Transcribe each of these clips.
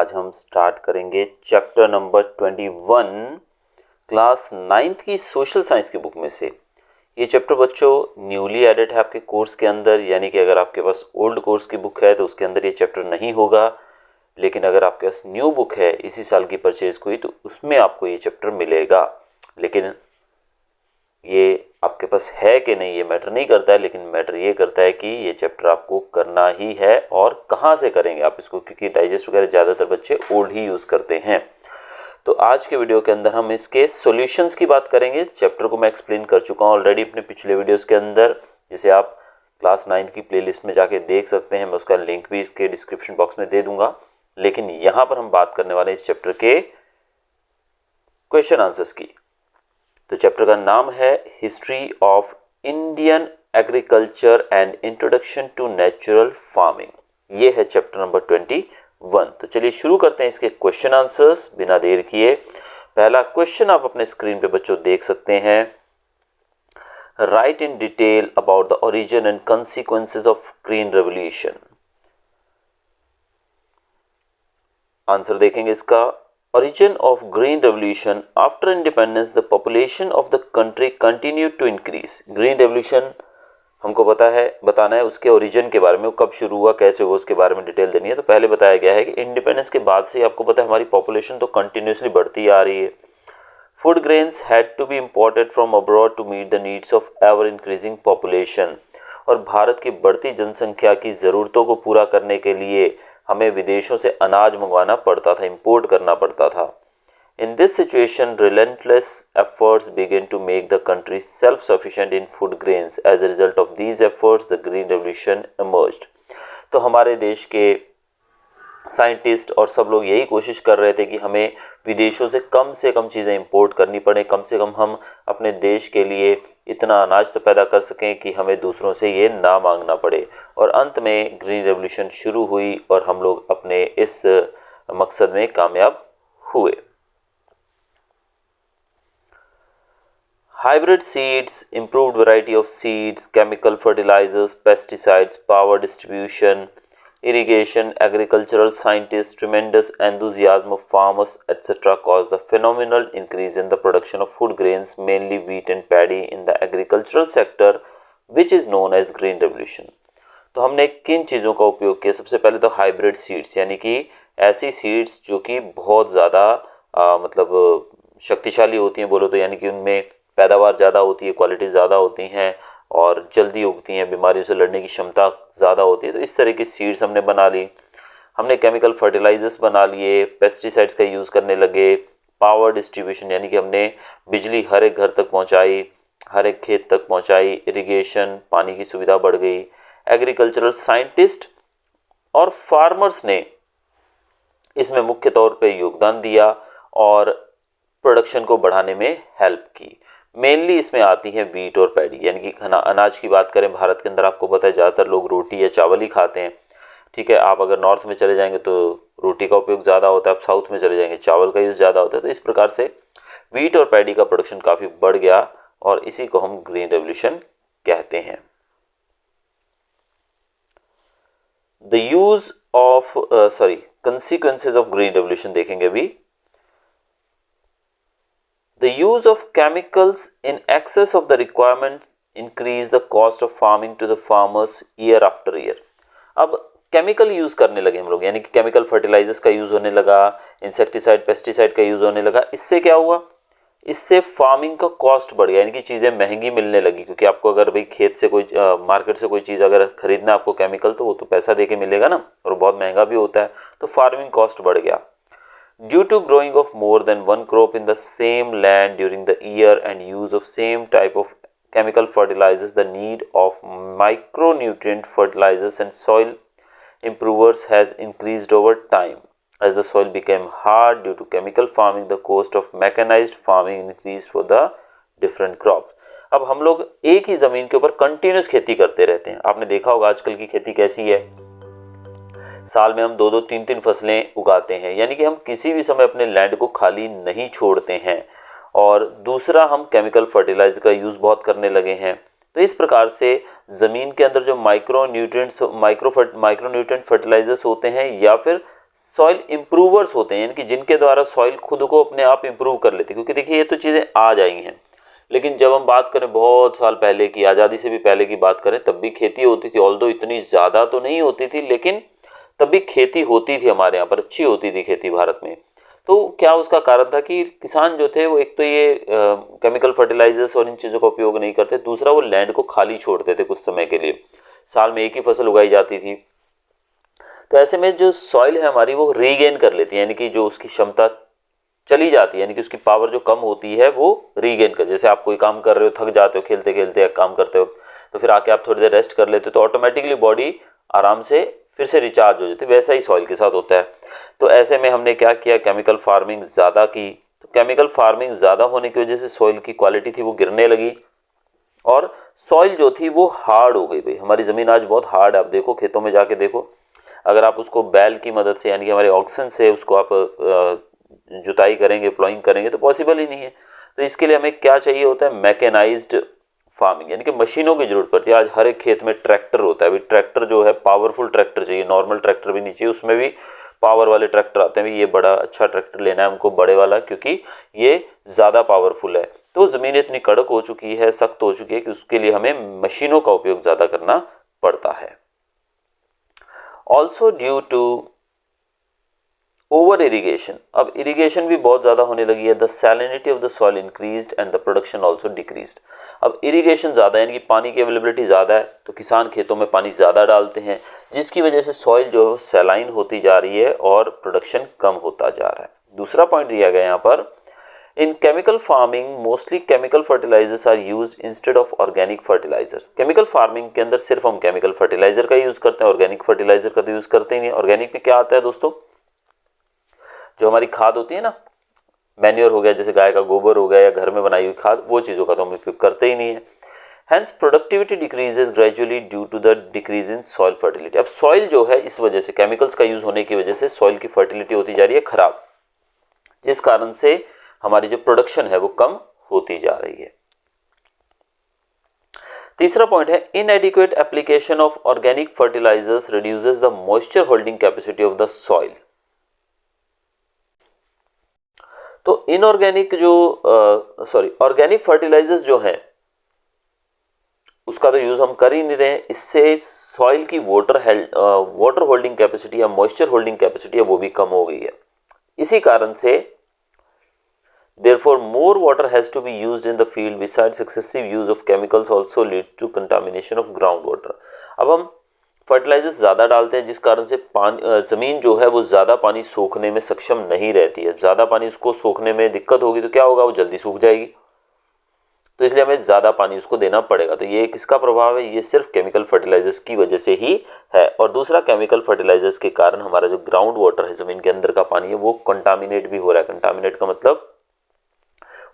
आज हम स्टार्ट करेंगे चैप्टर नंबर 21 क्लास 9th की सोशल साइंस की बुक में से। ये चैप्टर बच्चों न्यूली एडेड है आपके कोर्स के अंदर, यानी कि अगर आपके पास ओल्ड कोर्स की बुक है तो उसके अंदर ये चैप्टर नहीं होगा, लेकिन अगर आपके पास न्यू बुक है इसी साल की परचेज हुई तो उसमें आपको ये चैप्टर मिलेगा। लेकिन ये आपके पास है कि नहीं ये मैटर नहीं करता है, लेकिन मैटर ये करता है कि ये चैप्टर आपको करना ही है और कहाँ से करेंगे आप इसको, क्योंकि डाइजेस्ट वगैरह ज़्यादातर बच्चे ओल्ड ही यूज़ करते हैं। तो आज के वीडियो के अंदर हम इसके सॉल्यूशंस की बात करेंगे। चैप्टर को मैं एक्सप्लेन कर चुका हूँ ऑलरेडी अपने पिछले वीडियोस के अंदर, जिसे आप क्लास 9th की प्लेलिस्ट में जाके देख सकते हैं। मैं उसका लिंक भी इसके डिस्क्रिप्शन बॉक्स में दे दूंगा। लेकिन यहाँ पर हम बात करने वाले इस चैप्टर के क्वेश्चन आंसर्स की। तो चैप्टर का नाम है history of Indian agriculture and introduction to natural farming. ये है चैप्टर नंबर 21। तो चलिए शुरू करते हैं इसके क्वेश्चन आंसर्स बिना देर किए। पहला क्वेश्चन आप अपने स्क्रीन पे बच्चों देख सकते हैं। Right in detail about the origin and consequences of green revolution. Answer देखेंगे इसका। Origin of Green Revolution. After independence, the population of the country continued to increase. Green Revolution हमको बताना है उसके ओरिजिन के बारे में, वो कब शुरू हुआ, कैसे हुआ, उसके बारे में डिटेल देनी है। तो पहले बताया गया है कि इंडिपेंडेंस के बाद से आपको पता है हमारी पॉपुलेशन तो कंटिन्यूसली बढ़ती आ रही है। Food grains had to be imported from abroad to meet the needs of ever increasing population. और भारत की बढ़ती जनसंख्या की ज़रूरतों को पूरा करने के लिए हमें विदेशों से अनाज मंगवाना पड़ता था, इंपोर्ट करना पड़ता था। In this situation relentless efforts began to make the country self sufficient in food grains. As a result of these efforts the green revolution emerged. तो हमारे देश के साइंटिस्ट और सब लोग यही कोशिश कर रहे थे कि हमें विदेशों से कम चीज़ें इंपोर्ट करनी पड़े, कम से कम हम अपने देश के लिए इतना अनाज तो पैदा कर सकें कि हमें दूसरों से ये ना मांगना पड़े। और अंत में ग्रीन रेवोल्यूशन शुरू हुई और हम लोग अपने इस मकसद में कामयाब हुए। Hybrid seeds, improved variety of seeds, chemical fertilizers, pesticides, power distribution, irrigation, agricultural scientists, tremendous enthusiasm of farmers, etc. caused the phenomenal increase in the production of food grains, mainly wheat and paddy in the agricultural sector, which is known as Green Revolution. तो हमने किन चीज़ों का उपयोग किया? सबसे पहले तो हाइब्रिड सीड्स, यानी कि ऐसी सीड्स जो कि बहुत ज़्यादा मतलब शक्तिशाली होती हैं बोलो तो, यानी कि उनमें पैदावार ज़्यादा होती है, क्वालिटी ज़्यादा होती हैं और जल्दी उगती हैं, बीमारियों से लड़ने की क्षमता ज़्यादा होती है। तो इस तरह की सीड्स हमने बना ली। हमने केमिकल फर्टिलाइजर्स बना लिए, पेस्टिसाइड्स का यूज़ करने लगे, पावर डिस्ट्रीब्यूशन यानी कि हमने बिजली हर एक घर तक पहुंचाई, हर एक खेत तक पहुंचाई, इरिगेशन, पानी की सुविधा बढ़ गई। एग्रीकल्चरल साइंटिस्ट और फार्मर्स ने इसमें मुख्य तौर पे योगदान दिया और प्रोडक्शन को बढ़ाने में हेल्प की। मेनली इसमें आती है वीट और पैडी, यानी कि अनाज की बात करें भारत के अंदर आपको पता है ज़्यादातर लोग रोटी या चावल ही खाते हैं। ठीक है, आप अगर नॉर्थ में चले जाएंगे तो रोटी का उपयोग ज़्यादा होता है, आप साउथ में चले जाएंगे चावल का यूज़ ज़्यादा होता है। तो इस प्रकार से वीट और पैडी का प्रोडक्शन काफ़ी बढ़ गया और इसी को हम ग्रीन रेवोल्यूशन कहते हैं। The use of consequences of green revolution देखेंगे अभी। The use of chemicals in excess of the requirement increase the cost of farming to the farmers year after year. अब केमिकल यूज़ करने लगे हम लोग, यानी कि केमिकल फर्टिलाइजर्स का यूज़ होने लगा, इंसेक्टिसाइड पेस्टिसाइड का यूज़ होने लगा। इससे क्या हुआ? इससे फार्मिंग का कॉस्ट बढ़ गया, यानी कि चीज़ें महंगी मिलने लगी, क्योंकि आपको अगर भाई खेत से कोई मार्केट से कोई चीज़ अगर खरीदना आपको केमिकल, तो वो तो पैसा दे के मिलेगा ना, और बहुत महंगा भी होता है। तो फार्मिंग कॉस्ट बढ़ गया। Due to growing of more than one crop in the same land during the year and use of same type of chemical fertilizers, the need of micronutrient fertilizers and soil improvers has increased over time. As the soil became hard due to chemical farming, the cost of mechanized farming increased for the different crops. अब हम लोग एक ही ज़मीन के ऊपर continuous खेती करते रहते हैं। आपने देखा होगा आजकल की खेती कैसी है, साल में हम 2-2, 3-3 फसलें उगाते हैं, यानी कि हम किसी भी समय अपने लैंड को खाली नहीं छोड़ते हैं। और दूसरा, हम केमिकल फर्टिलाइजर का यूज़ बहुत करने लगे हैं। तो इस प्रकार से ज़मीन के अंदर जो माइक्रो न्यूट्रिएंट फर्टिलाइजर्स होते हैं या फिर सॉइल इम्प्रूवर्स होते हैं, यानी कि जिनके द्वारा सॉइल खुद को अपने आप इम्प्रूव कर लेती है। क्योंकि देखिए ये तो चीज़ें आज आई हैं, लेकिन जब हम बात करें बहुत साल पहले की, आज़ादी से भी पहले की बात करें, तब भी खेती होती थी। ऑल्दो इतनी ज़्यादा तो नहीं होती थी, लेकिन तब भी खेती होती थी हमारे यहाँ पर, अच्छी होती थी खेती भारत में। तो क्या उसका कारण था कि किसान जो थे वो एक तो ये केमिकल फर्टिलाइजर्स और इन चीज़ों का उपयोग नहीं करते, दूसरा वो लैंड को खाली छोड़ते थे कुछ समय के लिए, साल में एक ही फसल उगाई जाती थी। तो ऐसे में जो सॉइल है हमारी वो रीगेन कर लेती है, यानी कि जो उसकी क्षमता चली जाती है, यानी कि उसकी पावर जो कम होती है वो रीगेन कर, जैसे आप कोई काम कर रहे हो, थक जाते हो खेलते खेलते या काम करते हो, तो फिर आके आप थोड़ी देर रेस्ट कर लेते हो, तो ऑटोमेटिकली बॉडी आराम से फिर से रिचार्ज हो जाती है। वैसा ही सॉइल के साथ होता है। तो ऐसे में हमने क्या किया, केमिकल फार्मिंग ज़्यादा की। तो केमिकल फार्मिंग ज़्यादा होने की वजह से सॉइल की क्वालिटी थी वो गिरने लगी, और सॉइल जो थी वो हार्ड हो गई। भाई हमारी ज़मीन आज बहुत हार्ड है, आप देखो खेतों में जाके देखो, अगर आप उसको बैल की मदद से, यानी कि हमारे ऑक्सन से उसको आप जुताई करेंगे, प्लॉइंग करेंगे, तो पॉसिबल ही नहीं है। तो इसके लिए हमें क्या चाहिए होता है, मैकेनाइज्ड फार्मिंग, यानी कि मशीनों की जरूरत पड़ती है। आज हर एक खेत में ट्रैक्टर होता है। अभी ट्रैक्टर जो है पावरफुल ट्रैक्टर चाहिए, नॉर्मल ट्रैक्टर भी नहीं चाहिए, उसमें भी पावर वाले ट्रैक्टर आते हैं। ये बड़ा अच्छा ट्रैक्टर लेना है हमको, बड़े वाला, क्योंकि ये ज़्यादा पावरफुल है। तो ज़मीन इतनी कड़क हो चुकी है, सख्त हो चुकी है, कि उसके लिए हमें मशीनों का उपयोग ज़्यादा करना पड़ता है। Also due to over irrigation, अब इरीगेशन भी बहुत ज़्यादा होने लगी है। The salinity of the soil increased and the production also decreased. अब इरीगेशन ज़्यादा है, यानी कि पानी की अवेलेबिलिटी ज़्यादा है, तो किसान खेतों में पानी ज़्यादा डालते हैं, जिसकी वजह से सॉइल जो है सैलाइन होती जा रही है और प्रोडक्शन कम होता जा रहा है। दूसरा पॉइंट दिया गया यहाँ पर, in chemical farming mostly chemical fertilisers are used instead of organic fertilisers. Chemical farming के अंदर सिर्फ हम केमिकल फर्टिलाइजर का यूज़ करते हैं, ऑर्गेनिक फर्टिलाइजर का तो यूज़ करते ही नहीं। ऑर्गेनिक में क्या आता है दोस्तों, जो हमारी खाद होती है ना, मैन्योर हो गया, जैसे गाय का गोबर हो गया या घर में बनाई हुई खाद, वो चीज़ों का तो हम उपयोग करते ही नहीं है। Hence productivity decreases gradually due to the decrease in soil fertility. अब सॉइल जो है इस वजह से, केमिकल्स का यूज़ होने की वजह से सॉइल की फर्टिलिटी होती जा रही है खराब, जिस कारण से हमारी जो प्रोडक्शन है वो कम होती जा रही है। तीसरा पॉइंट है, inadequate application of organic fertilisers reduces the moisture holding capacity of the soil. तो इनऑर्गेनिक जो ऑर्गेनिक फर्टिलाइजर्स जो हैं उसका तो यूज़ हम कर ही नहीं रहे हैं, इससे सॉइल की वाटर होल्डिंग कैपेसिटी या मॉइस्चर होल्डिंग कैपेसिटी है वो भी कम हो गई है। इसी कारण से therefore more water has to be used in the field besides excessive use of chemicals also lead to contamination of groundwater। अब हम फर्टिलाइजर्स ज़्यादा डालते हैं, जिस कारण से ज़मीन जो है वो ज़्यादा पानी सोखने में सक्षम नहीं रहती है। ज़्यादा पानी उसको सोखने में दिक्कत होगी तो क्या होगा, वो जल्दी सूख जाएगी, तो इसलिए हमें ज़्यादा पानी उसको देना पड़ेगा। तो ये किसका प्रभाव है, ये सिर्फ केमिकल फर्टिलाइजर्स की वजह से ही है। और दूसरा, केमिकल फर्टिलाइजर्स के कारण हमारा जो ग्राउंड वाटर है, ज़मीन के अंदर का पानी है, वो कंटामिनेट भी हो रहा है। कंटामिनेट का मतलब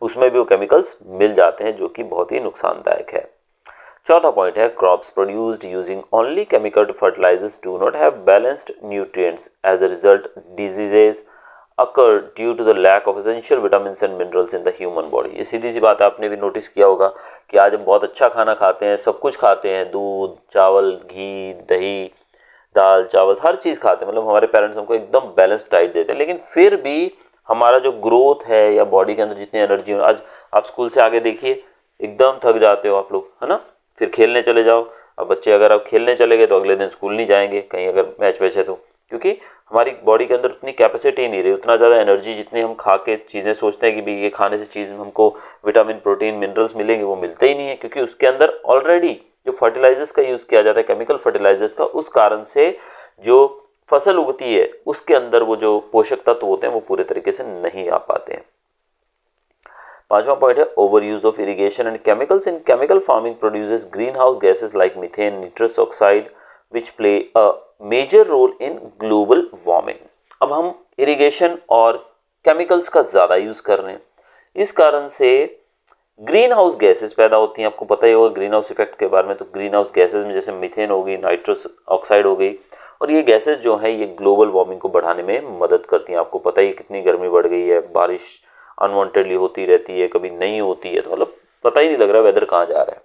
उसमें भी वो केमिकल्स मिल जाते हैं, जो कि बहुत ही नुकसानदायक है। चौथा पॉइंट है, crops produced using only chemical fertilizers do not have balanced nutrients, as a result diseases occur due to the lack of essential vitamins and minerals in the human body. ये सीधी सी बात है, आपने भी नोटिस किया होगा कि आज हम बहुत अच्छा खाना खाते हैं, सब कुछ खाते हैं, दूध, चावल, घी, दही, दाल, चावल, हर चीज़ खाते हैं, मतलब हमारे पेरेंट्स हमको एकदम बैलेंस्ड डाइट देते हैं, लेकिन फिर भी हमारा जो ग्रोथ है या बॉडी के अंदर जितनी एनर्जी हो, आज आप स्कूल से आगे देखिए, एकदम थक जाते हो आप लोग, है ना, फिर खेलने चले जाओ। अब बच्चे अगर आप खेलने चले गए तो अगले दिन स्कूल नहीं जाएंगे, कहीं अगर मैच वैच है तो, क्योंकि हमारी बॉडी के अंदर उतनी कैपेसिटी नहीं रही, उतना ज़्यादा एनर्जी जितनी हम खा के चीज़ें सोचते हैं कि भाई ये खाने से चीज़ हमको विटामिन, प्रोटीन, मिनरल्स मिलेंगे, वो मिलते ही नहीं है, क्योंकि उसके अंदर ऑलरेडी जो फर्टिलाइजर्स का यूज़ किया जाता है, केमिकल फर्टिलाइजर्स का, उस कारण से जो फसल उगती है उसके अंदर वो जो पोषक तत्व होते हैं वो पूरे तरीके से नहीं आ पाते हैं। पांचवा पॉइंट है, over use of irrigation and chemicals in chemical farming produces green house gases like methane, nitrous oxide which play a major role in global warming. अब हम इरिगेशन और केमिकल्स का ज़्यादा यूज़ कर रहे हैं, इस कारण से ग्रीन हाउस गैसेस पैदा होती हैं। आपको पता ही होगा ग्रीन हाउस इफेक्ट के बारे में। तो ग्रीन हाउस गैसेस में जैसे मीथेन हो गई, नाइट्रस ऑक्साइड हो गई, और ये गैसेस जो हैं ये ग्लोबल वार्मिंग को बढ़ाने में मदद करती हैं। आपको पता ही कितनी गर्मी बढ़ गई है, बारिश अनवांटेडली होती रहती है, कभी नहीं होती है, तो मतलब पता ही नहीं लग रहा वेदर कहाँ जा रहा है।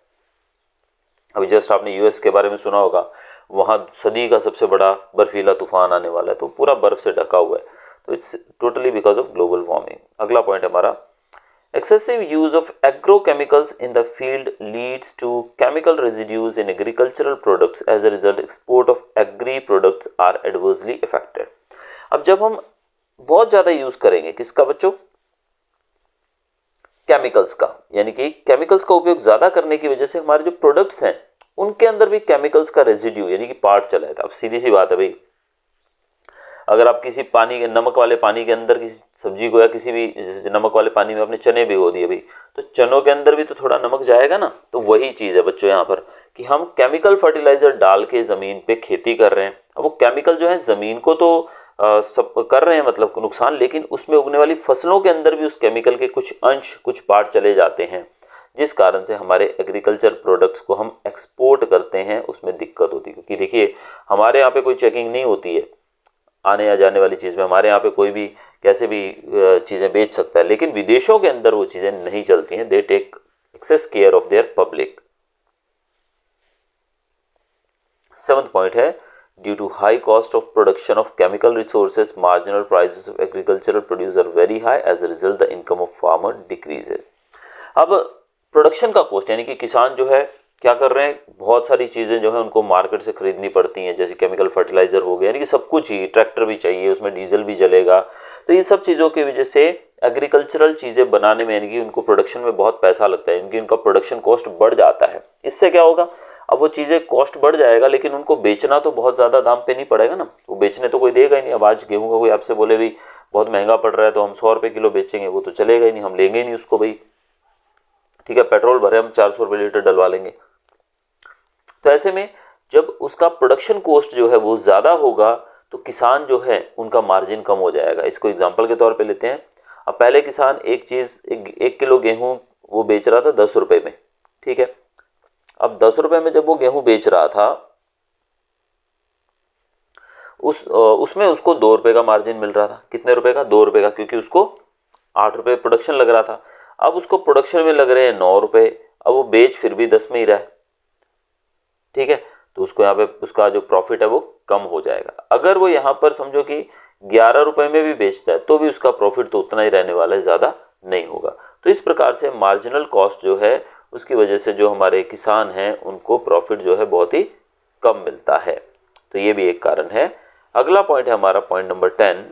अभी जस्ट आपने यूएस के बारे में सुना होगा, वहाँ सदी का सबसे बड़ा बर्फीला तूफान आने वाला है, तो पूरा बर्फ से ढका हुआ है। तो it's totally because of global warming. अगला पॉइंट हमारा, excessive use of agrochemicals in the field leads to chemical residues in agricultural products. As a result, export of agri products are adversely affected. अब जब हम बहुत ज़्यादा use करेंगे किसका बच्चों, केमिकल्स का, यानी कि केमिकल्स का उपयोग ज़्यादा करने की वजह से हमारे जो प्रोडक्ट्स हैं उनके अंदर भी केमिकल्स का रेजिड्यू यानी कि पार्ट चला है। अब सीधी सी बात है भाई, अगर आप किसी पानी के, नमक वाले पानी के अंदर किसी सब्जी को या किसी भी नमक वाले पानी में अपने चने भिगो दिए भाई, तो चनों के अंदर भी तो थोड़ा नमक जाएगा ना। तो वही चीज़ है बच्चों यहाँ पर कि हम केमिकल फर्टिलाइजर डाल के ज़मीन पे खेती कर रहे हैं। अब वो केमिकल जो है ज़मीन को तो सब कर रहे हैं मतलब नुकसान, लेकिन उसमें उगने वाली फसलों के अंदर भी उस केमिकल के कुछ अंश, कुछ पार्ट चले जाते हैं, जिस कारण से हमारे एग्रीकल्चर प्रोडक्ट्स को हम एक्सपोर्ट करते हैं उसमें दिक्कत होती है। क्योंकि देखिए हमारे यहाँ पे कोई चेकिंग नहीं होती है आने या जाने वाली चीज़ में, हमारे यहाँ पे कोई भी कैसे भी चीज़ें बेच सकता है, लेकिन विदेशों के अंदर वो चीज़ें नहीं चलती हैं। They take excess care of their public. 7th point है, due to high cost of production of chemical resources marginal prices of agricultural produce are very high, as a result the income of farmer decreases. अब production का cost यानी कि किसान जो है क्या कर रहे हैं, बहुत सारी चीज़ें जो है उनको मार्केट से खरीदनी पड़ती हैं, जैसे केमिकल फर्टिलाइजर हो गया, यानी कि सब कुछ ही, ट्रैक्टर भी चाहिए, उसमें डीजल भी जलेगा। तो ये सब चीज़ों की वजह से एग्रीकल्चरल चीज़ें बनाने में यानी कि उनको प्रोडक्शन में बहुत पैसा लगता है, इनकी उनका प्रोडक्शन कॉस्ट बढ़ जाता है। इससे क्या होगा, अब वो चीज़ें कॉस्ट बढ़ जाएगा लेकिन उनको बेचना तो बहुत ज़्यादा दाम पे नहीं पड़ेगा ना, वो बेचने तो कोई देगा ही नहीं। अब आज गेहूँ का कोई आपसे बोले भाई बहुत महंगा पड़ रहा है तो हम 100 रुपये किलो बेचेंगे, वो तो चलेगा ही नहीं, हम लेंगे ही नहीं उसको भाई। ठीक है, पेट्रोल भरे हम 400 रुपये लीटर डलवा लेंगे। तो ऐसे में जब उसका प्रोडक्शन कॉस्ट जो है वो ज़्यादा होगा तो किसान जो है उनका मार्जिन कम हो जाएगा। इसको एग्जांपल के तौर पे लेते हैं। अब पहले किसान एक चीज़, एक किलो गेहूँ वो बेच रहा था 10 रुपये में, ठीक है। अब 10 रुपये में जब वो गेहूँ बेच रहा था उसमें उसको 2 रुपये का मार्जिन मिल रहा था। कितने रुपए का, 2 रुपये का, क्योंकि उसको 8 रुपये प्रोडक्शन लग रहा था। अब उसको प्रोडक्शन में लग रहे हैं 9 रुपये, अब वो बेच फिर भी 10 में ही रहा है, ठीक है। तो उसको यहाँ पे उसका जो प्रॉफिट है वो कम हो जाएगा। अगर वो यहाँ पर समझो कि 11 रुपये में भी बेचता है तो भी उसका प्रॉफिट तो उतना ही रहने वाला है, ज़्यादा नहीं होगा। तो इस प्रकार से मार्जिनल कॉस्ट जो है उसकी वजह से जो हमारे किसान हैं उनको प्रॉफिट जो है बहुत ही कम मिलता है। तो ये भी एक कारण है। अगला पॉइंट है हमारा पॉइंट नंबर 10।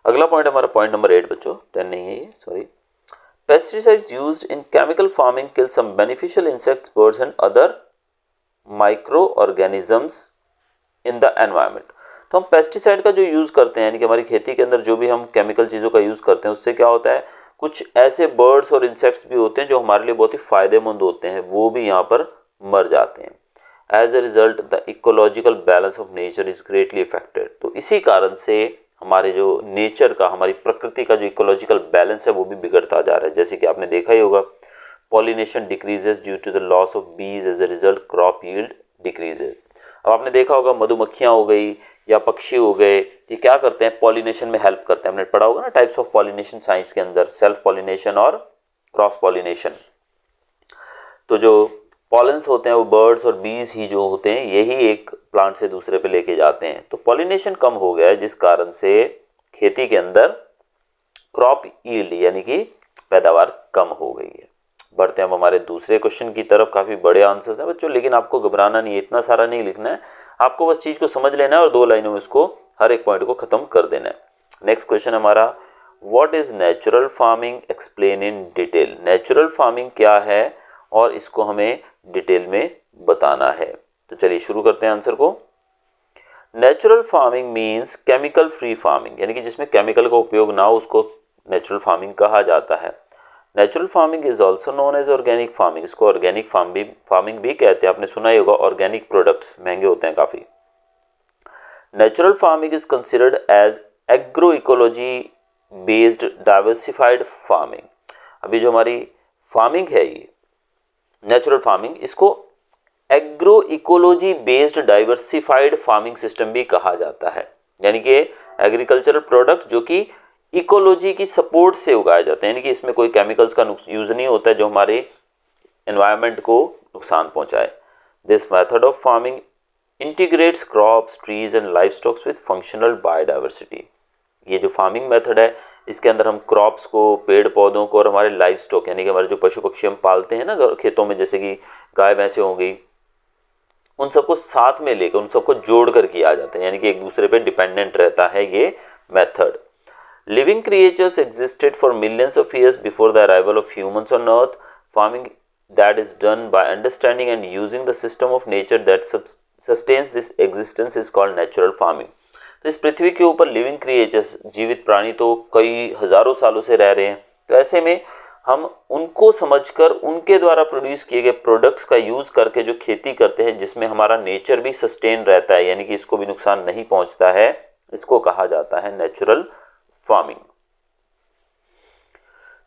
अगला पॉइंट हमारा पॉइंट नंबर 8 बच्चों, 10 नहीं है ये, sorry. Pesticides used in chemical farming kill some beneficial insects, birds and other microorganisms in the environment। तो हम पेस्टिसाइड का जो यूज़ करते हैं यानी कि हमारी खेती के अंदर जो भी हम केमिकल चीज़ों का यूज़ करते हैं उससे क्या होता है, कुछ ऐसे बर्ड्स और इंसेक्ट्स भी होते हैं जो हमारे लिए बहुत ही फ़ायदेमंद होते हैं, वो भी यहाँ पर मर जाते हैं। As a result the ecological balance of nature is greatly affected. तो इसी कारण से हमारे जो नेचर का, हमारी प्रकृति का जो इकोलॉजिकल बैलेंस है वो भी बिगड़ता जा रहा है। जैसे कि आपने देखा ही होगा, pollination decreases due to the loss of bees, as a result crop yield decreases. अब आपने देखा होगा मधुमक्खियाँ हो गई या पक्षी हो गए, ये क्या करते हैं, पॉलिनेशन में हेल्प करते हैं। हमने पढ़ा होगा ना टाइप्स ऑफ पॉलिनेशन साइंस के अंदर, सेल्फ पॉलिनेशन और क्रॉस पॉलिनेशन। तो जो पॉलेंस होते हैं वो बर्ड्स और बीज ही जो होते हैं यही एक प्लांट से दूसरे पे लेके जाते हैं। तो पॉलिनेशन कम हो गया है जिस कारण से खेती के अंदर क्रॉप यील्ड यानी कि पैदावार कम हो गई है। बढ़ते हैं हम हमारे दूसरे क्वेश्चन की तरफ। काफ़ी बड़े आंसर्स हैं बच्चों, लेकिन आपको घबराना नहीं है, इतना सारा नहीं लिखना है, आपको बस चीज़ को समझ लेना है और 2 लाइनों में इसको हर एक पॉइंट को ख़त्म कर देना है। नेक्स्ट क्वेश्चन हमारा, what is natural farming, explain in detail. Natural farming क्या है और इसको हमें डिटेल में बताना है। तो चलिए शुरू करते हैं आंसर को। Natural farming means chemical free farming, यानी कि जिसमें केमिकल का उपयोग ना हो उसको नेचुरल फार्मिंग कहा जाता है। Natural farming is also known as organic farming, इसको ऑर्गेनिक फार्मिंग भी कहते हैं। आपने सुना ही होगा, ऑर्गेनिक प्रोडक्ट्स महंगे होते हैं काफ़ी। Natural farming is considered as agro ecology based diversified farming. अभी जो हमारी फार्मिंग है ये नेचुरल फार्मिंग, इसको agro ecology based diversified farming system भी कहा जाता है। यानी कि एग्रीकल्चरल प्रोडक्ट जो कि इकोलॉजी की सपोर्ट से उगाए जाते हैं, यानी कि इसमें कोई केमिकल्स का यूज़ नहीं होता है जो हमारे एनवायरनमेंट को नुकसान पहुंचाए। This method of farming integrates crops, trees and life stocks with functional biodiversity. ये जो फार्मिंग मेथड है इसके अंदर हम क्रॉप्स को, पेड़ पौधों को और हमारे लाइफ स्टॉक यानी कि हमारे जो पशु पक्षी हम पालते हैं ना खेतों में, जैसे कि गाय भैंसें हो गई, उन सबको साथ में लेकर उन सबको जोड़ कर किया जाता है, यानी कि एक दूसरे पे डिपेंडेंट रहता है ये method. Living creatures existed for millions of years before the arrival of humans on earth. Farming that is done by understanding and using the system of nature that sustains this existence is called natural farming. तो इस पृथ्वी के ऊपर living creatures, जीवित प्राणी तो कई हजारों सालों से रह रहे हैं, तो ऐसे में हम उनको समझकर उनके द्वारा प्रोड्यूस किए गए प्रोडक्ट्स का यूज करके जो खेती करते हैं, जिसमें हमारा नेचर भी सस्टेन रहता है, यानी कि इसको भी नुकसान नहीं पहुंचता है, इसको कहा जाता है natural farming.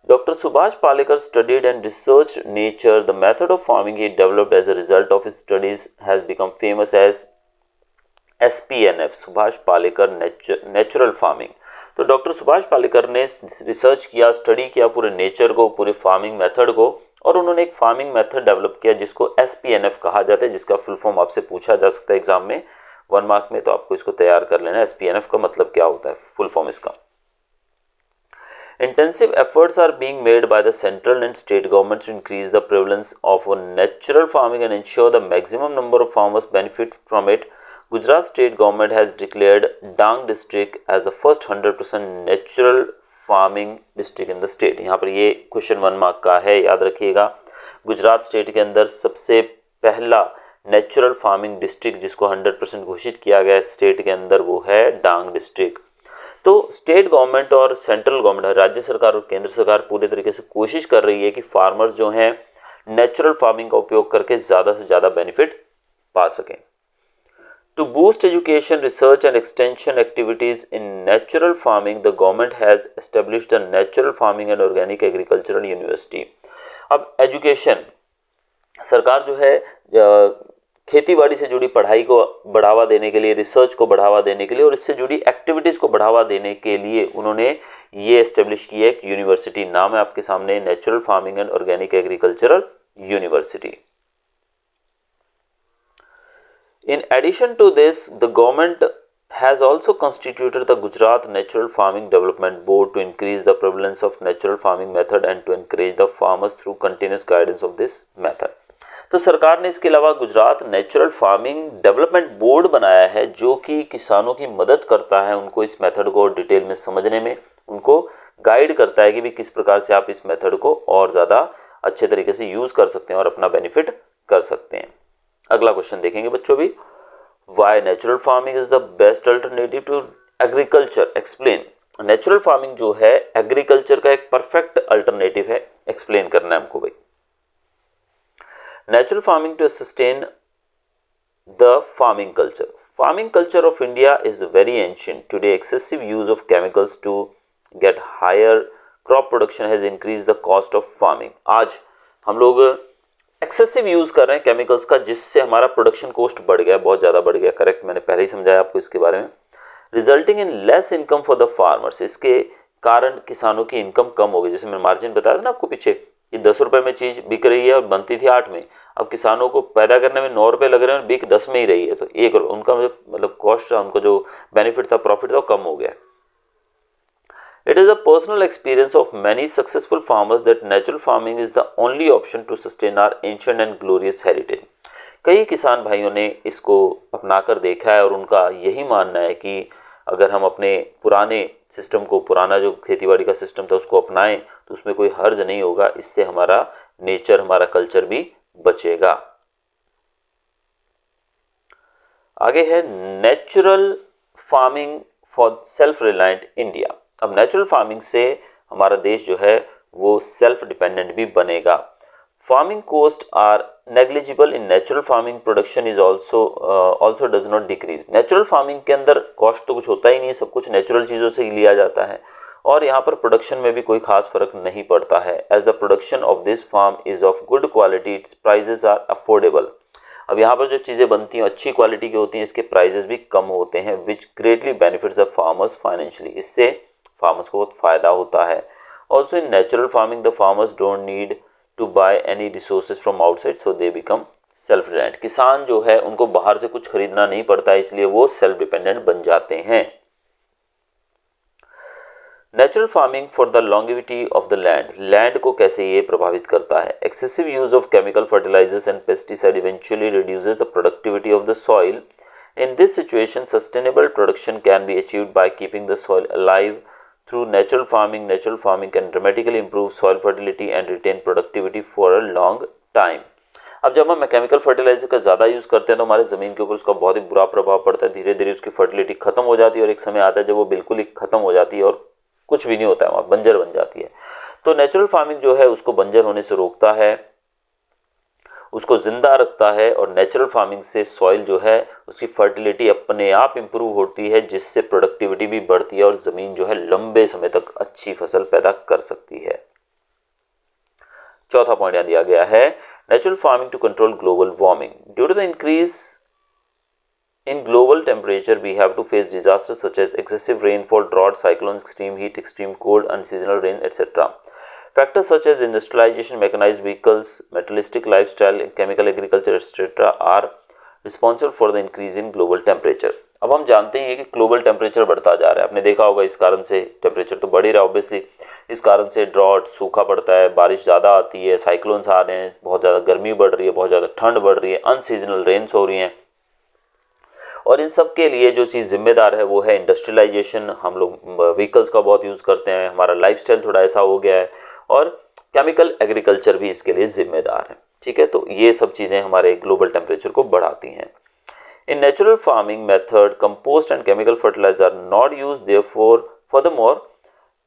Dr. Subhash Palekar studied and researched nature. The method of farming he developed as a result of his studies has become famous as SPNF, Subhash Palekar natural farming. तो डॉक्टर सुभाष पालेकर ने रिसर्च किया, स्टडी किया पूरे nature को, पूरे farming method को, और उन्होंने एक फार्मिंग मेथड डेवलप किया जिसको SPNF कहा जाता है, जिसका फुल फॉर्म आपसे पूछा जा सकता है एग्जाम में 1 मार्क में, तो आपको इसको तैयार कर लेना है। SPNF का मतलब क्या होता है, फुल फॉर्म इसका। Intensive efforts are being made by the central and state governments to increase the prevalence of natural farming and ensure the maximum number of farmers benefit from it. Gujarat state government has declared Dang district as the first 100% natural farming district in the state. यहाँ पर ये question 1 mark का है, याद रखिएगा। Gujarat state के अंदर सबसे पहला नेचुरल फार्मिंग डिस्ट्रिक्ट जिसको 100% घोषित किया गया स्टेट के अंदर, वो है डांग डिस्ट्रिक्ट। तो स्टेट गवर्नमेंट और सेंट्रल गवर्नमेंट, राज्य सरकार और केंद्र सरकार पूरे तरीके से कोशिश कर रही है कि फार्मर्स जो हैं नेचुरल फार्मिंग का उपयोग करके ज़्यादा से ज़्यादा बेनिफिट पा सकें। To boost education, research and extension activities in natural farming, the government has established the natural farming and organic agricultural university. अब एजुकेशन, सरकार जो है खेती बाड़ी से जुड़ी पढ़ाई को बढ़ावा देने के लिए, रिसर्च को बढ़ावा देने के लिए और इससे जुड़ी एक्टिविटीज़ को बढ़ावा देने के लिए उन्होंने ये एस्टेब्लिश की है एक यूनिवर्सिटी। नाम है आपके सामने, natural farming and organic agricultural university. In addition to this, the government has also constituted the Gujarat Natural Farming Development Board to increase the prevalence of natural farming method and to encourage the farmers through continuous guidance of this method. तो सरकार ने इसके अलावा Gujarat natural farming development board बनाया है जो कि किसानों की मदद करता है, उनको इस मेथड को डिटेल में समझने में, उनको गाइड करता है कि भी किस प्रकार से आप इस मेथड को और ज़्यादा अच्छे तरीके से यूज़ कर सकते हैं और अपना बेनिफिट कर सकते हैं। अगला क्वेश्चन देखेंगे बच्चों भी, why natural farming is the best alternative to agriculture, explain. Natural farming जो है एग्रीकल्चर का एक परफेक्ट अल्टरनेटिव है, एक्सप्लेन करना है हमको भाई। Natural farming to sustain the farming culture. Farming culture of India is very ancient. Today, excessive use of chemicals to get higher crop production has increased the cost of farming. आज हम लोग excessive use कर रहे हैं chemicals का, जिससे हमारा production cost बढ़ गया, बहुत ज़्यादा बढ़ गया। करेक्ट, मैंने पहले ही समझाया आपको इसके बारे में। Resulting in less income for the farmers, इसके कारण किसानों की इनकम कम हो गई। जैसे मैंने मार्जिन बताया था ना आपको पीछे, कि 10 रुपये में चीज़ बिक रही है और बनती थी 8 में, अब किसानों को पैदा करने में 9 रुपये लग रहे हैं और बिक 10 में ही रही है, तो 1 उनका मतलब कॉस्ट था, उनको जो बेनिफिट था, प्रॉफिट था, वो कम हो गया। It is a personal experience of many successful farmers that natural farming is the only option to sustain our ancient and glorious heritage. कई किसान भाइयों ने इसको अपनाकर देखा है और उनका यही मानना है कि अगर हम अपने पुराने सिस्टम को, पुराना जो खेतीबाड़ी का सिस्टम था उसको अपनाएं तो उसमें कोई हर्ज नहीं होगा, इससे हमारा नेचर, हमारा कल्चर भी बचेगा। आगे है natural farming for self reliant India. अब नेचुरल फार्मिंग से हमारा देश जो है वो सेल्फ डिपेंडेंट भी बनेगा। Farming cost are negligible in natural farming, production is also does not decrease. Natural farming के अंदर कॉस्ट तो कुछ होता ही नहीं है, सब कुछ नेचुरल चीज़ों से ही लिया जाता है और यहाँ पर प्रोडक्शन में भी कोई खास फर्क नहीं पड़ता है। As the production of this farm is of good quality, its prices are affordable. अब यहाँ पर जो चीज़ें बनती हैं अच्छी क्वालिटी की होती हैं, इसके प्राइजेस भी कम होते हैं, which greatly benefits the farmers financially, इससे फार्मर्स को बहुत फ़ायदा होता है। Also in natural farming the farmers don't need to buy any resources from outside, so they become self dependent, किसान जो है उनको बाहर से कुछ खरीदना नहीं पड़ता है, इसलिए वो सेल्फ डिपेंडेंट बन जाते हैं। Natural farming for the longevity of the land, land को कैसे ये प्रभावित करता है। Excessive use of chemical fertilizers and pesticide eventually reduces the productivity of the soil. In this situation, sustainable production can be achieved by keeping the soil alive through natural farming. Natural farming can dramatically improve soil fertility and retain productivity for a long time. अब जब हम chemical fertiliser का ज़्यादा use करते हैं तो हमारे ज़मीन के ऊपर उसका बहुत ही बुरा प्रभाव पड़ता है, धीरे धीरे उसकी फर्टिलिटी खत्म हो जाती है और एक समय आता है जब वो बिल्कुल ही खत्म हो जाती है और कुछ भी नहीं होता है, वहाँ बंजर बन जाती है। तो नेचुरल फार्मिंग जो है उसको बंजर होने से रोकता है, उसको ज़िंदा रखता है, और नेचुरल फार्मिंग से सॉइल जो है उसकी फर्टिलिटी अपने आप इम्प्रूव होती है, जिससे प्रोडक्टिविटी भी बढ़ती है और ज़मीन जो है लंबे समय तक अच्छी फसल पैदा कर सकती है। चौथा पॉइंट यहाँ दिया गया है, natural farming to control global warming. Due to the increase in global temperature, we have to face disasters such as excessive rainfall, drought, cyclones, extreme heat, extreme cold, unseasonal rain, etc. Factors such as industrialization, mechanized vehicles, materialistic lifestyle, chemical agriculture, etc. are responsible for the increase in global temperature. अब हम जानते हैं कि global temperature बढ़ता जा रहा है, आपने देखा होगा, इस कारण से टेम्परेचर तो बढ़ ही रहा है ऑब्वियसली। इस कारण से ड्रॉट, सूखा पड़ता है, बारिश ज़्यादा आती है, साइक्लोन्स आ रहे हैं, बहुत ज़्यादा गर्मी बढ़ रही है, बहुत ज़्यादा ठंड बढ़ रही है, अनसीजनल रेन्स हो रही हैं। और इन सब के लिए जो चीज़ जिम्मेदार है वो है इंडस्ट्रियलाइजेशन। हम लोग व्हीकल्स का बहुत यूज़ करते हैं, हमारा लाइफस्टाइल थोड़ा ऐसा हो गया है, और केमिकल एग्रीकल्चर भी इसके लिए जिम्मेदार है। ठीक है, तो ये सब चीज़ें हमारे ग्लोबल टेम्परेचर को बढ़ाती हैं। In natural farming method, compost and chemical fertilizer are not use, therefore furthermore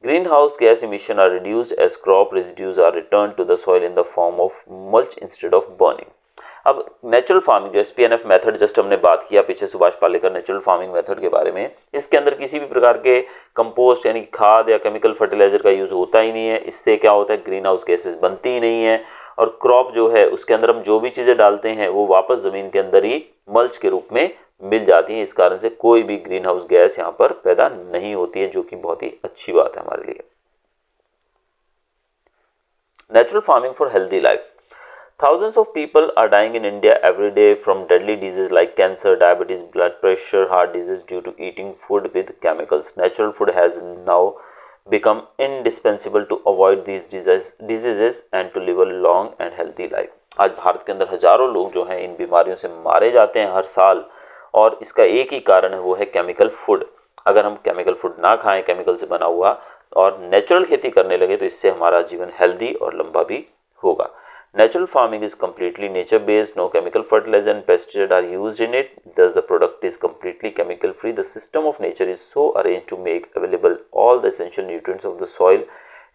greenhouse gas emission are reduced as crop residues are returned to the soil in the form of mulch instead of burning. अब natural farming जो एसपीएनएफ method just हमने बात किया पीछे Subhash Palekar natural farming method के बारे में, इसके अंदर किसी भी प्रकार के कंपोस्ट यानी खाद या केमिकल फर्टिलाइजर का यूज़ होता ही नहीं है। इससे क्या होता है, ग्रीन हाउस गैसेज बनती ही नहीं है, और क्रॉप जो है उसके अंदर हम जो भी चीज़ें डालते हैं वो वापस ज़मीन के अंदर ही मल्च के रूप में मिल जाती हैं। इस कारण से कोई भी ग्रीन हाउस गैस यहाँ पर पैदा नहीं होती है, जो कि बहुत ही अच्छी बात है हमारे लिए। Natural farming for healthy life. Thousands of people are dying in India every day from deadly diseases like cancer, diabetes, blood pressure, heart disease due to eating food with chemicals. Natural food has now become indispensable to avoid these diseases and to live a long and healthy life. आज भारत के अंदर हजारों लोग जो हैं इन बीमारियों से मारे जाते हैं हर साल, और इसका एक ही कारण है, वो है केमिकल फूड। अगर हम केमिकल फूड ना खाएं, केमिकल से बना हुआ, और नेचुरल खेती करने लगे तो इससे हमारा जीवन हेल्दी और लंबा भी होगा। Natural farming is completely nature based, no chemical fertilizer and pesticides are used in it, thus the product is completely chemical free. The system of nature is so arranged to make available all the essential nutrients of the soil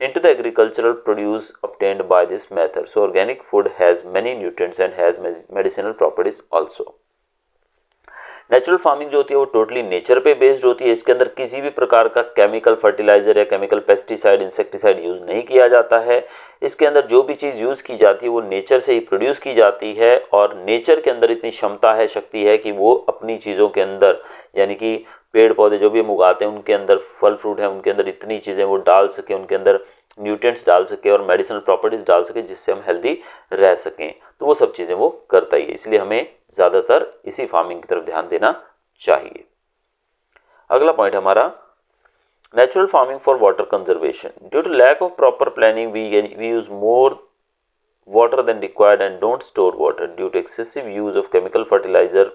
into the agricultural produce obtained by this method. So organic food has many nutrients and has medicinal properties also. Natural farming जो होती है वो totally nature पे based होती है। इसके अंदर किसी भी प्रकार का केमिकल फर्टिलाइजर या केमिकल पेस्टिसाइड, इंसेक्टिसाइड यूज़ नहीं किया जाता है। इसके अंदर जो भी चीज़ यूज़ की जाती है वो नेचर से ही प्रोड्यूस की जाती है, और नेचर के अंदर इतनी क्षमता है, शक्ति है कि वो अपनी चीज़ों के अंदर, यानी कि पेड़ पौधे जो भी हम उगाते हैं उनके अंदर, फल फ्रूट हैं उनके अंदर इतनी चीज़ें वो डाल सके, उनके अंदर न्यूट्रिएंट्स डाल सके और मेडिसिनल प्रॉपर्टीज डाल सके, जिससे हम हेल्दी रह सकें। तो वो सब चीज़ें वो करता ही है, इसलिए हमें ज़्यादातर इसी फार्मिंग की तरफ ध्यान देना चाहिए। अगला पॉइंट हमारा, natural farming for water conservation. Due to lack of proper planning we use more water than required and don't store water. Due to excessive use of chemical fertilizer,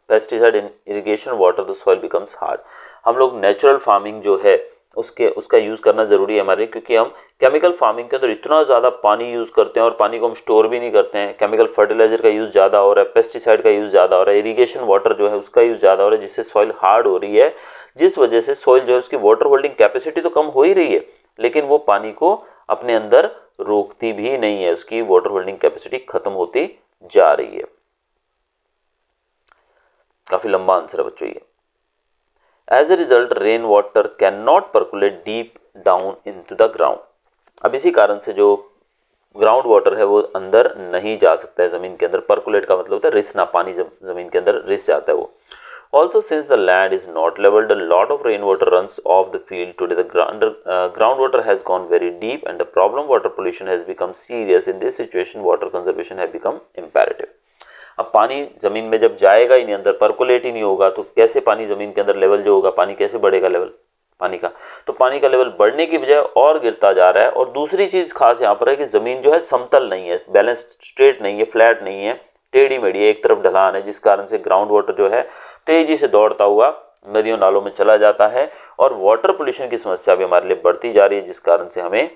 pesticide and irrigation water, the soil becomes hard. हम लोग natural farming जो है उसका use करना ज़रूरी है हमारे, क्योंकि हम केमिकल फार्मिंग के अंदर इतना ज़्यादा पानी यूज़ करते हैं और पानी को हम स्टोर भी नहीं करते हैं। केमिकल फर्टिलाइजर का यूज़ ज़्यादा हो रहा है, पेस्टिसाइड का यूज़ ज़्यादा हो रहा है, इरीगेशन वाटर जो है उसका यूज़ ज़्यादा हो रहा है, जिससे सॉइल हार्ड हो रही है, जिस वजह से सॉइल जो है उसकी वाटर होल्डिंग कैपेसिटी तो कम हो ही रही है, लेकिन वो पानी को अपने अंदर रोकती भी नहीं है, उसकी वाटर होल्डिंग कैपेसिटी खत्म होती जा रही है। काफी लंबा आंसर है बच्चों ये। As a result rain water can not percolate deep down into the ground. अब इसी कारण से जो ग्राउंड वाटर है वो अंदर नहीं जा सकता है जमीन के अंदर। पर्कुलेट का मतलब होता है रिसना, पानी जब जमीन के अंदर रिस जाता है वो। Also, since the land is not leveled, a lot of rainwater runs off the field. Today, the groundwater has gone very deep, and the problem water pollution has become serious. In this situation, water conservation has become imperative. अब पानी ज़मीन में जब जाएगा ही नहीं, अंदर percolate ही नहीं होगा, तो कैसे पानी ज़मीन के अंदर लेवल जो होगा, पानी कैसे बढ़ेगा लेवल पानी का। तो पानी का लेवल बढ़ने की बजाय और गिरता जा रहा है। और दूसरी चीज़ खास यहाँ पर है कि ज़मीन जो है समतल नहीं है, बैलेंस स्ट्रेट नहीं है, फ्लैट नहीं है, टेढ़ी मेढ़ी है, एक तरफ ढलान है, जिस कारण से ग्राउंड वाटर जो है तेजी से दौड़ता हुआ नदियों नालों में चला जाता है। और वाटर पोल्यूशन की समस्या भी हमारे लिए बढ़ती जा रही है, जिस कारण से हमें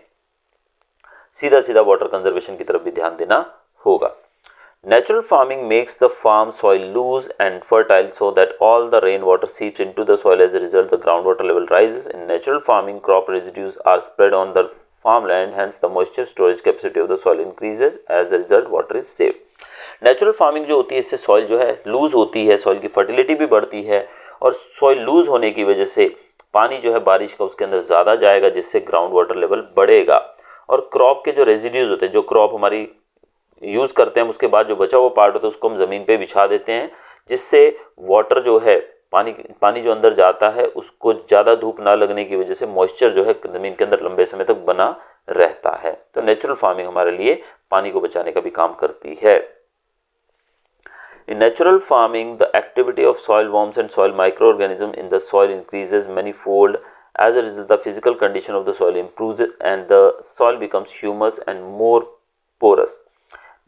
सीधा सीधा वाटर कंजर्वेशन की तरफ भी ध्यान देना होगा। Natural farming makes the farm soil loose and fertile so that all the rainwater seeps into the soil. As a result, the groundwater level rises. In natural farming, crop residues are spread on the farmland, hence the moisture storage capacity of the soil increases. As a result, water is saved. Natural farming जो होती है, इससे soil जो है loose होती है, soil की fertility भी बढ़ती है, और सॉइल लूज होने की वजह से पानी जो है बारिश का उसके अंदर ज़्यादा जाएगा, जिससे ग्राउंड वाटर लेवल बढ़ेगा। और क्रॉप के जो रेजिड्यूज होते हैं, जो क्रॉप हमारी यूज़ करते हैं, उसके बाद जो बचा हुआ पार्ट होता है उसको हम ज़मीन पे बिछा देते हैं, जिससे वाटर जो है पानी जो अंदर जाता है उसको ज़्यादा धूप ना लगने की वजह से मॉइस्चर जो है ज़मीन के अंदर लंबे समय तक बना रहता है। तो नेचुरल फार्मिंग हमारे लिए पानी को बचाने का भी काम करती है। In natural farming, the activity of soil worms and soil microorganisms in the soil increases manifold. As a result, the physical condition of the soil improves and the soil becomes humus and more porous.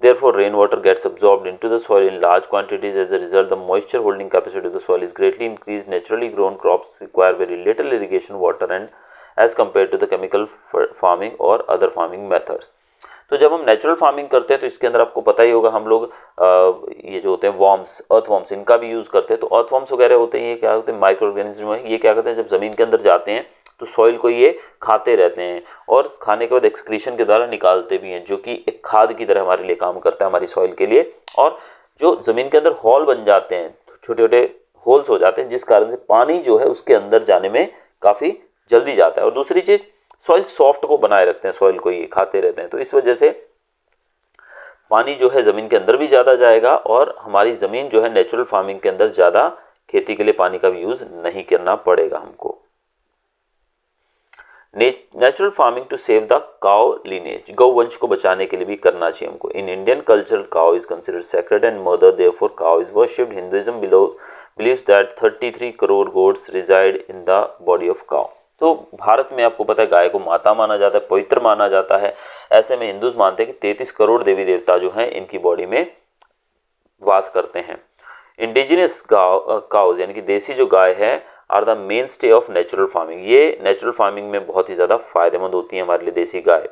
Therefore, rainwater gets absorbed into the soil in large quantities. As a result, the moisture holding capacity of the soil is greatly increased. Naturally grown crops require very little irrigation water and as compared to the chemical farming or other farming methods. तो जब हम natural farming करते हैं तो इसके अंदर आपको पता ही होगा, हम लोग ये जो होते हैं वॉर्म्स, अर्थ वॉर्म्स, इनका भी यूज़ करते हैं। तो अर्थ वॉर्म्स वगैरह होते हैं, ये क्या होते हैं, माइक्रो ऑर्गेनिज्म है। ये क्या करते हैं, जब ज़मीन के अंदर जाते हैं तो सॉइल को ये खाते रहते हैं और खाने के बाद एक्सक्रीशन के द्वारा निकालते भी हैं, जो कि एक खाद की तरह हमारे लिए काम करता है, हमारी सॉइल के लिए। और जो ज़मीन के अंदर होल बन जाते हैं, छोटे छोटे होल्स हो जाते हैं, जिस कारण से पानी जो है उसके अंदर जाने में काफ़ी जल्दी जाता है। और दूसरी चीज़, सॉइल सॉफ्ट को बनाए रखते हैं, सॉइल को ये खाते रहते हैं, तो इस वजह से पानी जो है ज़मीन के अंदर भी ज़्यादा जाएगा और हमारी ज़मीन जो है नेचुरल फार्मिंग के अंदर ज़्यादा खेती के लिए पानी का भी यूज़ नहीं करना पड़ेगा हमको। Natural farming to save the cow lineage, गौ वंश को बचाने के लिए भी करना चाहिए हमको। In Indian culture cow is considered sacred and mother, therefore cow is worshipped. Hinduism believes that 33 crore goats reside in the body of cow. तो भारत में आपको पता है गाय को माता माना जाता है, पवित्र माना जाता है। ऐसे में हिंदूज मानते हैं कि 33 करोड़ देवी देवता जो हैं इनकी बॉडी में वास करते हैं। इंडिजिनस काउज यानी कि देसी जो गाय है are the mainstay of natural farming, ये नेचुरल फार्मिंग में बहुत ही ज़्यादा फायदेमंद होती है हमारे लिए देसी गाय।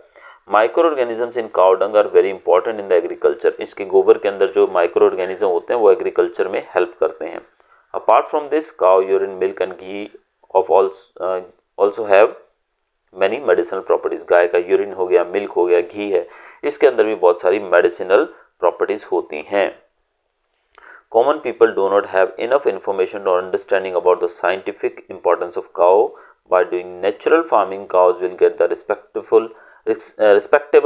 Micro organisms in cow dung are very important in the agriculture, इसके गोबर के अंदर जो माइक्रो ऑर्गेनिज्म होते हैं वो एग्रीकल्चर में हेल्प करते हैं। Apart from this, cow urine, milk and ghee of also have many medicinal properties. गाय का यूरिन हो गया, मिल्क हो गया, घी है, इसके अंदर भी बहुत सारी मेडिसिनल प्रॉपर्टीज होती हैं। Common people do not have enough information or understanding about the scientific importance of cow. By doing natural farming, cows will get the respectable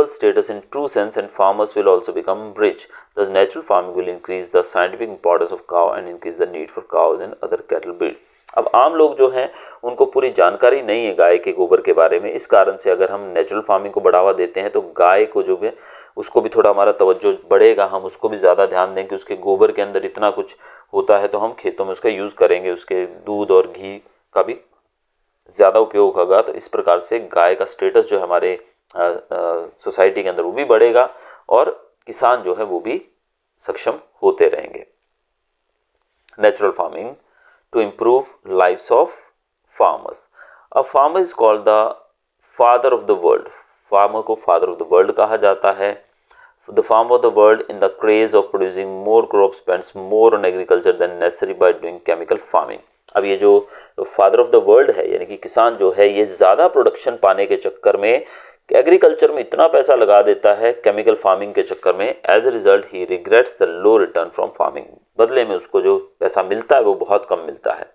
status in true sense, and farmers will also become rich. Thus, natural farming will increase the scientific importance of cow and increase the need for cows and other cattle breed. अब आम लोग जो हैं उनको पूरी जानकारी नहीं है गाय के गोबर के बारे में, इस कारण से अगर हम नेचुरल फार्मिंग को बढ़ावा देते हैं तो गाय को जो भी उसको भी थोड़ा हमारा तवज्जो बढ़ेगा, हम उसको भी ज़्यादा ध्यान दें कि उसके गोबर के अंदर इतना कुछ होता है, तो हम खेतों में उसका यूज़ करेंगे, उसके दूध और घी का भी ज़्यादा उपयोग होगा। तो इस प्रकार से गाय का स्टेटस जो है हमारे सोसाइटी के अंदर वो भी बढ़ेगा और किसान जो है वो भी सक्षम होते रहेंगे। Natural farming to improve lives of farmers. A farmer is called the father of the world, farmer को फादर ऑफ द वर्ल्ड कहा जाता है। The farmer of the world in the craze of producing more crop spends more on agriculture than necessary by doing chemical farming. अब ये जो father of the world है यानी कि किसान जो है, ये ज़्यादा प्रोडक्शन पाने के चक्कर में एग्रीकल्चर में इतना पैसा लगा देता है केमिकल फार्मिंग के चक्कर में। As a result he regrets the low return from farming, बदले में उसको जो पैसा मिलता है वो बहुत कम मिलता है।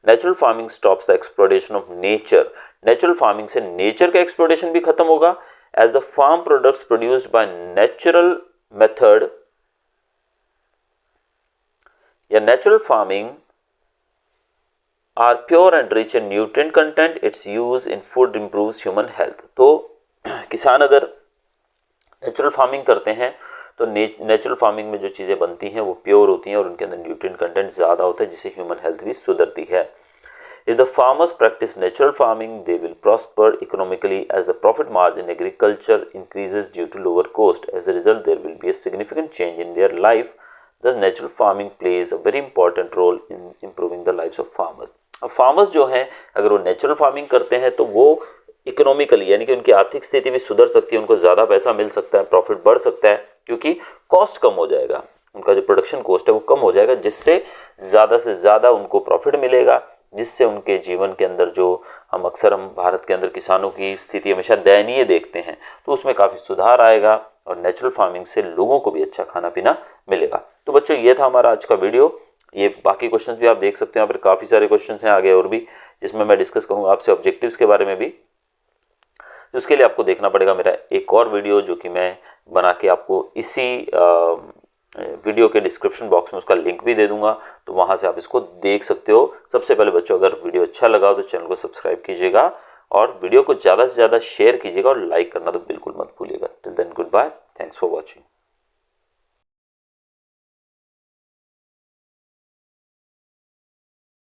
Natural farming stops the exploitation of nature, natural farming से नेचर का एक्सप्लॉयटेशन भी खत्म होगा। As the farm products produced by natural method या natural farming are pure and rich in nutrient content, its use in food improves human health. तो किसान अगर natural farming करते हैं तो नेचुरल फार्मिंग में जो चीज़ें बनती हैं वो प्योर होती हैं और उनके अंदर न्यूट्रिएंट कंटेंट ज़्यादा होता है, जिससे ह्यूमन हेल्थ भी सुधरती है। If the farmers practice natural farming, they will prosper economically as the profit margin in agriculture increases due to lower cost. As a result, there will be a significant change in their life. Thus, natural farming plays a very important role in improving the lives of farmers. अब farmers जो हैं अगर वो natural farming करते हैं तो वो economically यानी कि उनकी आर्थिक स्थिति भी सुधर सकती है, उनको ज़्यादा पैसा मिल सकता है, प्रॉफिट बढ़ सकता है, क्योंकि कॉस्ट कम हो जाएगा, उनका जो प्रोडक्शन कॉस्ट है वो कम हो जाएगा, जिससे ज़्यादा से ज़्यादा उनको प्रॉफिट मिलेगा, जिससे उनके जीवन के अंदर जो हम भारत के अंदर किसानों की स्थिति हमेशा दयनीय देखते हैं, तो उसमें काफ़ी सुधार आएगा और नेचुरल फार्मिंग से लोगों को भी अच्छा खाना पीना मिलेगा। तो बच्चों ये था हमारा आज का वीडियो। ये बाकी क्वेश्चंस भी आप देख सकते हैं, यहाँ पर काफ़ी सारे क्वेश्चंस हैं आगे और भी, जिसमें मैं डिस्कस करूँगा आपसे ऑब्जेक्टिव्स के बारे में भी। उसके लिए आपको देखना पड़ेगा मेरा एक और वीडियो जो कि मैं बना के आपको इसी वीडियो के डिस्क्रिप्शन बॉक्स में उसका लिंक भी दे दूंगा, तो वहां से आप इसको देख सकते हो। सबसे पहले बच्चों अगर वीडियो अच्छा लगा हो तो चैनल को सब्सक्राइब कीजिएगा और वीडियो को ज़्यादा से ज़्यादा शेयर कीजिएगा और लाइक करना तो बिल्कुल मत भूलिएगा। Till then goodbye, thanks for watching.